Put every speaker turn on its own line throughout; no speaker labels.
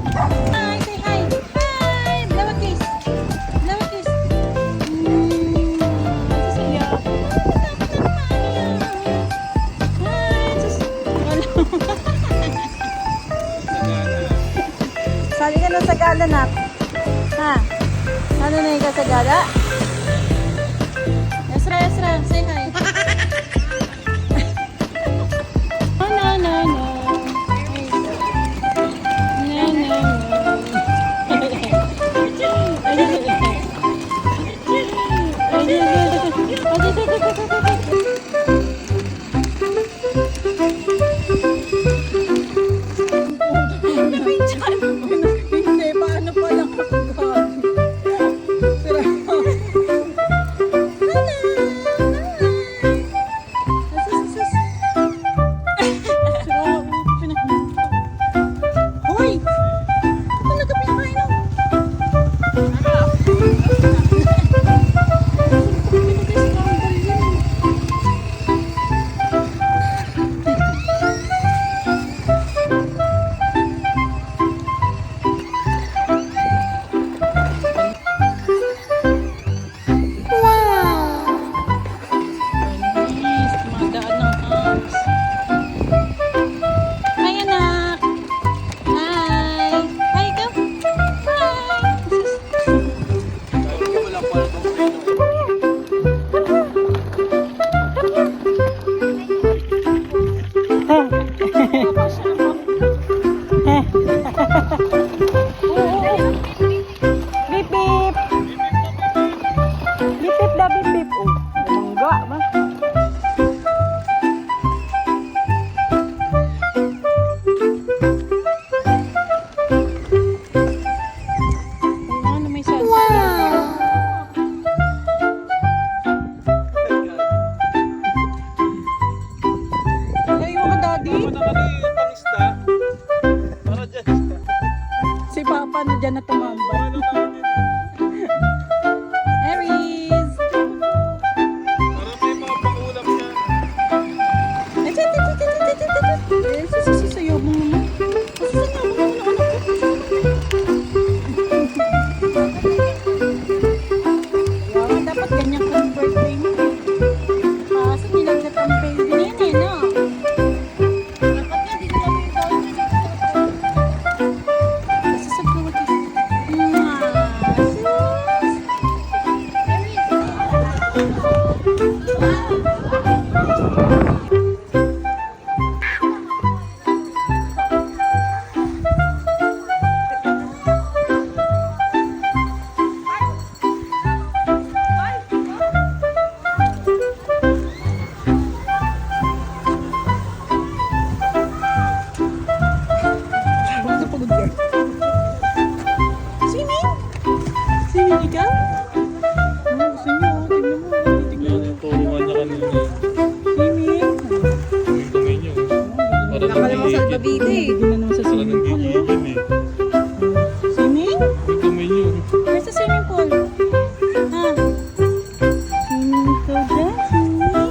Hi, say hi. Hi, blow a kiss. Blow a kiss. Saya. Hi, Sali ka ng Sagada, nak. Ha? Ano na yung Sagada? Esra, say hi. Si Papa na dyan na tumambay. Aries!
Parang may mga pangulam siya.
Sasayaw mo naman. Sasayaw mo naman, anak ko. Kaya dapat ganyan kung birthday mo. Kaso nilagdat ang baby niya eh, no? Swimming ikaw? Gusto niyo, tignan mo.
Yan yung tulungan niya kanina.
Swimming?
Yung kamay niyo. Para nanggigigit.
Hindi na naman sa
Para
swimming pool.
nanggigigit eh.
Swimming?
Yung kamay niyo.
Where's the swimming pool? Ha? Swimming ka dyan? Swimming?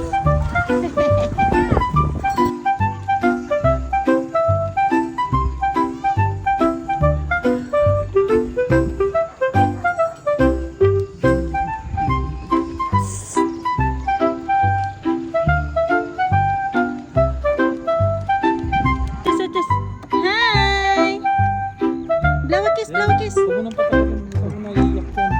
Hi! Blow a kiss, blow a kiss.
Huwag mo nang patagalin. Huwag mo nang iiyak yan.